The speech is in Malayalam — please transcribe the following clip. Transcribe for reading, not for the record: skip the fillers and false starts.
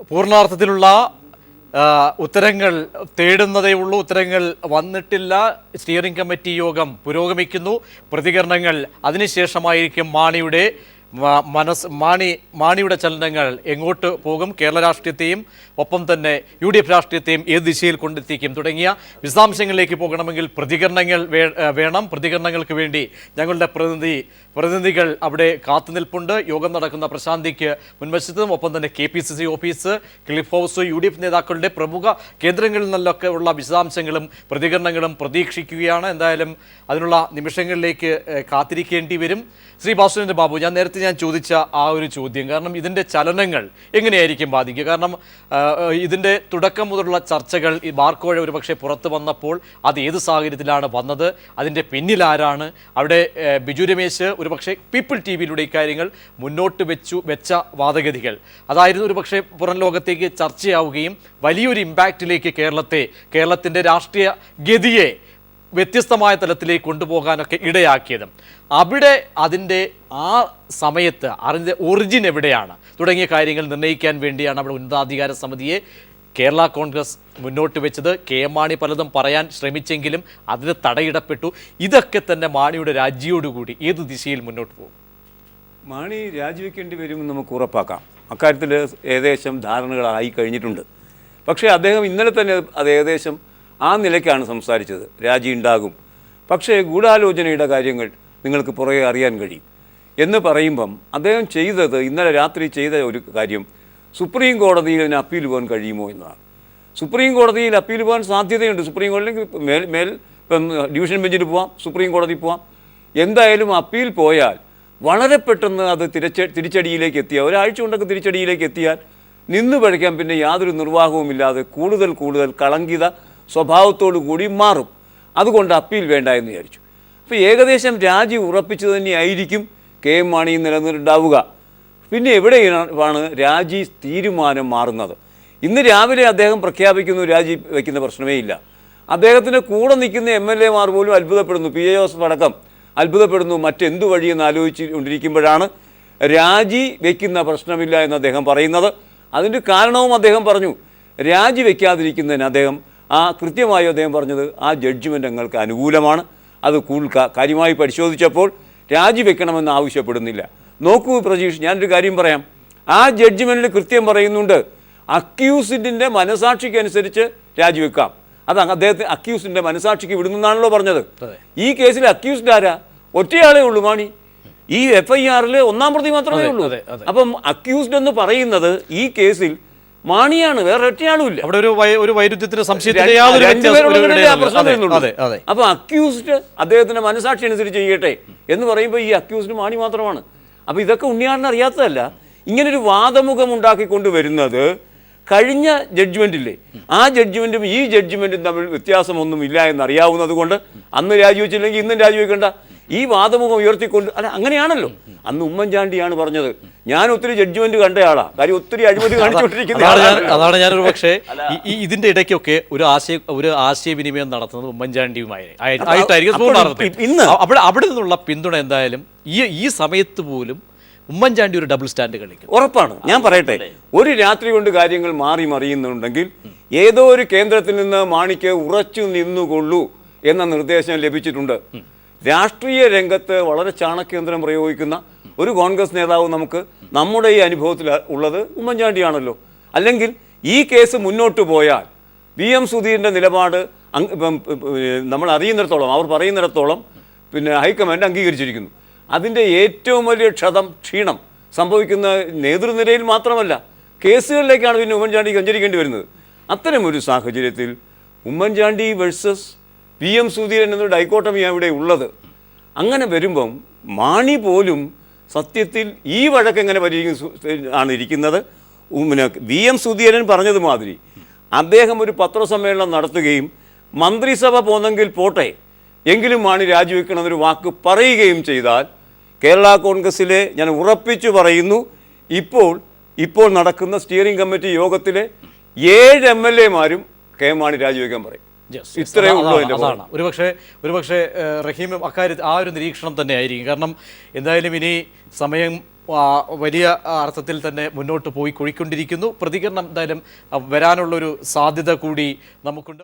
പൂർണ്ണാർത്ഥത്തിലുള്ള ഉത്തരങ്ങൾ തേടുന്നതേ ഉള്ളൂ. ഉത്തരങ്ങൾ വന്നിട്ടില്ല. സ്റ്റിയറിംഗ് കമ്മിറ്റി യോഗം പുരോഗമിക്കുന്നു. പ്രതികരണങ്ങൾ അതിനുശേഷമായിരിക്കും മാണിയുടെ ചലനങ്ങൾ എങ്ങോട്ട് പോകും, കേരള രാഷ്ട്രീയത്തെയും ഒപ്പം തന്നെ UDF രാഷ്ട്രീയത്തെയും ഏത് ദിശയിൽ കൊണ്ടെത്തിക്കും തുടങ്ങിയ വിശദാംശങ്ങളിലേക്ക് പോകണമെങ്കിൽ പ്രതികരണങ്ങൾ വേണം. പ്രതികരണങ്ങൾക്ക് വേണ്ടി ഞങ്ങളുടെ പ്രതിനിധികൾ അവിടെ കാത്തുനിൽപ്പുണ്ട്. യോഗം നടക്കുന്ന പ്രശാന്തിക്ക് മുൻവശത്തും ഒപ്പം തന്നെ KPCC office, cliff house, UDF നേതാക്കളുടെ പ്രമുഖ കേന്ദ്രങ്ങളിൽ നിന്നൊക്കെ ഉള്ള വിശദാംശങ്ങളും പ്രതികരണങ്ങളും പ്രതീക്ഷിക്കുകയാണ്. എന്തായാലും അതിനുള്ള നിമിഷങ്ങളിലേക്ക് കാത്തിരിക്കേണ്ടി വരും. ശ്രീ ഭാസുരേന്ദ്ര ബാബു, ഞാൻ ചോദിച്ച ആ ഒരു ചോദ്യം, കാരണം ഇതിൻ്റെ ചലനങ്ങൾ എങ്ങനെയായിരിക്കും ബാധിക്കുക? കാരണം ഇതിൻ്റെ തുടക്കം മുതലുള്ള ചർച്ചകൾ ഈ ബാർക്കോഴ ഒരുപക്ഷെ പുറത്തു വന്നപ്പോൾ അത് ഏത് സാഹചര്യത്തിലാണ് വന്നത്, അതിൻ്റെ പിന്നിലാരാണ്, അവിടെ ബിജു രമേശ് ഒരുപക്ഷെ പീപ്പിൾ TV-യിലൂടെ ഇക്കാര്യങ്ങൾ മുന്നോട്ട് വെച്ച വാദഗതികൾ അതായിരുന്നു ഒരുപക്ഷെ പുറം ലോകത്തേക്ക് ചർച്ചയാവുകയും വലിയൊരു ഇമ്പാക്റ്റിലേക്ക് കേരളത്തിൻ്റെ രാഷ്ട്രീയ ഗതിയെ വ്യത്യസ്തമായ തലത്തിലേക്ക് കൊണ്ടുപോകാനൊക്കെ ഇടയാക്കിയതും. അവിടെ അതിൻ്റെ ആ സമയത്ത് അതിൻ്റെ ഒറിജിൻ എവിടെയാണ് തുടങ്ങിയ കാര്യങ്ങൾ നിർണ്ണയിക്കാൻ വേണ്ടിയാണ് അവിടെ ഉന്നതാധികാര സമിതിയെ കേരള കോൺഗ്രസ് മുന്നോട്ട് വെച്ചത്. KM മാണി പലതും പറയാൻ ശ്രമിച്ചെങ്കിലും അതിന് തടയിടപ്പെട്ടു. ഇതൊക്കെ തന്നെ മാണിയുടെ രാജിയോടുകൂടി ഏത് ദിശയിൽ മുന്നോട്ട് പോകും? മാണി രാജിവെക്കേണ്ടി വരുമെന്ന് നമുക്ക് ഉറപ്പാക്കാം. അക്കാര്യത്തിൽ ഏകദേശം ധാരണകളായി കഴിഞ്ഞിട്ടുണ്ട്. പക്ഷേ അദ്ദേഹം ഇന്നലെ തന്നെ അത് ഏകദേശം ആ നിലയ്ക്കാണ് സംസാരിച്ചത്. രാജി ഉണ്ടാകും, പക്ഷേ ഗൂഢാലോചനയുടെ കാര്യങ്ങൾ നിങ്ങൾക്ക് പുറകെ അറിയാൻ കഴിയും എന്ന് പറയുമ്പം അദ്ദേഹം ചെയ്തത്, ഇന്നലെ രാത്രി ചെയ്ത ഒരു കാര്യം, സുപ്രീം കോടതിയിൽ ഇതിന് അപ്പീൽ പോകാൻ കഴിയുമോ എന്നതാണ്. സുപ്രീം കോടതിയിൽ അപ്പീൽ പോകാൻ സാധ്യതയുണ്ട്. സുപ്രീം കോടതിയിൽ ഇപ്പം ഡിവിഷൻ ബെഞ്ചിൽ പോവാം, സുപ്രീം കോടതി പോവാം. എന്തായാലും അപ്പീൽ പോയാൽ വളരെ പെട്ടെന്ന് അത് തിരിച്ചടിയിലേക്ക് എത്തിയാൽ, ഒരാഴ്ച കൊണ്ടൊക്കെ തിരിച്ചടിയിലേക്ക് എത്തിയാൽ നിന്ന് പഠിക്കാൻ പിന്നെ യാതൊരു നിർവാഹവുമില്ലാതെ കൂടുതൽ കളങ്കിത സ്വഭാവത്തോടു കൂടി മാറും. അതുകൊണ്ട് അപ്പീൽ വേണ്ട എന്ന് വിചാരിച്ചു. അപ്പോൾ ഏകദേശം രാജി ഉറപ്പിച്ചു തന്നെയായിരിക്കും KM മാണി നിലനിൽണ്ടാവുക. പിന്നെ എവിടെയാണ് രാജി തീരുമാനം മാറുന്നത്? ഇന്ന് രാവിലെ അദ്ദേഹം പ്രഖ്യാപിക്കുന്നു രാജി വയ്ക്കുന്ന പ്രശ്നമേ ഇല്ല. അദ്ദേഹത്തിൻ്റെ കൂടെ നിൽക്കുന്ന MLA മാർ പോലും അത്ഭുതപ്പെടുന്നു. PA ജോസഫ് അടക്കം അത്ഭുതപ്പെടുന്നു. മറ്റെന്തു വഴിയെന്ന് ആലോചിച്ചുകൊണ്ടിരിക്കുമ്പോഴാണ് രാജി വയ്ക്കുന്ന പ്രശ്നമില്ല എന്ന് അദ്ദേഹം പറയുന്നത്. അതിൻ്റെ കാരണവും അദ്ദേഹം പറഞ്ഞു. രാജി വയ്ക്കാതിരിക്കുന്നതിന് കൃത്യമായി അദ്ദേഹം പറഞ്ഞത് ആ ജഡ്ജ്മെൻറ്റ് ഞങ്ങൾക്ക് അനുകൂലമാണ്. അത് കാര്യമായി പരിശോധിച്ചപ്പോൾ രാജിവെക്കണമെന്ന് ആവശ്യപ്പെടുന്നില്ല. നോക്കൂ പ്രജീഷ്, ഞാനൊരു കാര്യം പറയാം. ആ ജഡ്ജ്മെൻറ്റിൽ കൃത്യം പറയുന്നുണ്ട് അക്യൂസിൻ്റെ മനസാക്ഷിക്കനുസരിച്ച് രാജിവെക്കാം. അത് അദ്ദേഹത്തിന് അക്യൂസിൻ്റെ മനസാക്ഷിക്ക് വിടുന്നെന്നാണല്ലോ പറഞ്ഞത്. ഈ കേസിൽ അക്യൂസ്ഡ് ആരാ? ഒറ്റയാളേ ഉള്ളൂ, മാണി. ഈ FIR-ൽ 1-ാം പ്രതി മാത്രമേ ഉള്ളൂ. അപ്പം അക്യൂസ്ഡ് എന്ന് പറയുന്നത് ഈ കേസിൽ മാണിയാണ്, വേറെ ഒറ്റയാളുമില്ല. അവിടെ ഒരു വൈരുദ്ധ്യത്തിന് അപ്പൊ അക്യൂസ്ഡ് അദ്ദേഹത്തിന്റെ മനസാക്ഷി അനുസരിച്ച് ചെയ്യട്ടെ എന്ന് പറയുമ്പോൾ ഈ അക്യൂസ്ഡ് മാണി മാത്രമാണ്. അപ്പൊ ഇതൊക്കെ ഉണ്ണിയാറിന് അറിയാത്തതല്ല. ഇങ്ങനൊരു വാദമുഖം ഉണ്ടാക്കിക്കൊണ്ടുവരുന്നത് കഴിഞ്ഞ ജഡ്ജ്മെന്റില്ലേ, ആ ജഡ്ജ്മെന്റും ഈ ജഡ്ജ്മെന്റും തമ്മിൽ വ്യത്യാസമൊന്നും ഇല്ല എന്നറിയാവുന്നത് കൊണ്ട് അന്ന് രാജിവെച്ചില്ലെങ്കിൽ ഇന്നും രാജിവെക്കേണ്ട ഈ വാദമുഖം ഉയർത്തിക്കൊണ്ട് അങ്ങനെയാണല്ലോ. അന്ന് ഉമ്മൻചാണ്ടിയാണ് പറഞ്ഞത്. ഞാൻ ഒത്തിരി ജഡ്ജ്മെന്റ് കണ്ടയാളാ, കാര്യം ഒത്തിരി അഴിമതി കാണിച്ചുകൊണ്ടിരിക്കുന്നത്. അതാണ് ഞാനൊരു പക്ഷേ ഇതിന്റെ ഇടയ്ക്കൊക്കെ ഒരു ആശയവിനിമയം നടത്തുന്നത് ഉമ്മൻചാണ്ടിയുമായിരിക്കും. അവിടെ നിന്നുള്ള പിന്തുണ എന്തായാലും ഈ സമയത്ത് പോലും ഉമ്മൻചാണ്ടി ഒരു ഡബിൾ സ്റ്റാൻഡ് കളിക്കും, ഉറപ്പാണ്. ഞാൻ പറയട്ടെ, ഒരു രാത്രി കൊണ്ട് കാര്യങ്ങൾ മാറി മറിയുന്നുണ്ടെങ്കിൽ ഏതോ ഒരു കേന്ദ്രത്തിൽ നിന്ന് മാണിക്ക് ഉറച്ചു നിന്നുകൊള്ളൂ എന്ന നിർദ്ദേശം ലഭിച്ചിട്ടുണ്ട്. രാഷ്ട്രീയ രംഗത്ത് വളരെ ചാണകേന്ദ്രം പ്രയോഗിക്കുന്ന ഒരു കോൺഗ്രസ് നേതാവ് നമ്മുടെ ഈ അനുഭവത്തിൽ ഉള്ളത് ഉമ്മൻചാണ്ടിയാണല്ലോ. അല്ലെങ്കിൽ ഈ കേസ് മുന്നോട്ട് പോയാൽ VM സുധീറിൻ്റെ നിലപാട് നമ്മൾ അറിയുന്നിടത്തോളം, അവർ പറയുന്നിടത്തോളം പിന്നെ ഹൈക്കമാൻഡ് അംഗീകരിച്ചിരിക്കുന്നു. അതിൻ്റെ ഏറ്റവും വലിയ ക്ഷീണം സംഭവിക്കുന്ന നേതൃനിരയിൽ മാത്രമല്ല, കേസുകളിലേക്കാണ് പിന്നെ ഉമ്മൻചാണ്ടി സഞ്ചരിക്കേണ്ടി വരുന്നത്. അത്തരമൊരു സാഹചര്യത്തിൽ ഉമ്മൻചാണ്ടി വേഴ്സസ് VM സുധീരൻ എന്നൊരു ഡൈക്കോട്ടമിയാണ് ഇവിടെ ഉള്ളത്. അങ്ങനെ വരുമ്പം മാണി പോലും സത്യത്തിൽ ഈ വഴക്കെങ്ങനെ ആണ് ഇരിക്കുന്നത്. പിന്നെ VM സുധീരൻ പറഞ്ഞതുമാതിരി അദ്ദേഹം ഒരു പത്രസമ്മേളനം നടത്തുകയും മന്ത്രിസഭ പോന്നെങ്കിൽ പോട്ടെ എങ്കിലും മാണി രാജിവെക്കണമെന്നൊരു വാക്ക് പറയുകയും ചെയ്താൽ കേരള കോൺഗ്രസ്സിലെ, ഞാൻ ഉറപ്പിച്ചു പറയുന്നു, ഇപ്പോൾ നടക്കുന്ന സ്റ്റിയറിംഗ് കമ്മിറ്റി യോഗത്തിലെ 7 MLA മാരും KM മാണി രാജിവെക്കാൻ പറയും. ഇത്രയേ ഉള്ളൂ അതിൻ്റെ അതാണ് ഒരുപക്ഷെ റഹീം അക്കാര്യത്തിൽ ആ ഒരു നിരീക്ഷണം തന്നെ ആയിരിക്കും. കാരണം എന്തായാലും ഇനി സമയം വലിയ അർത്ഥത്തിൽ തന്നെ മുന്നോട്ട് പോയിക്കൊണ്ടിരിക്കുന്നു. പ്രതികരണം എന്തായാലും വരാനുള്ളൊരു സാധ്യത കൂടി നമുക്കുണ്ട്.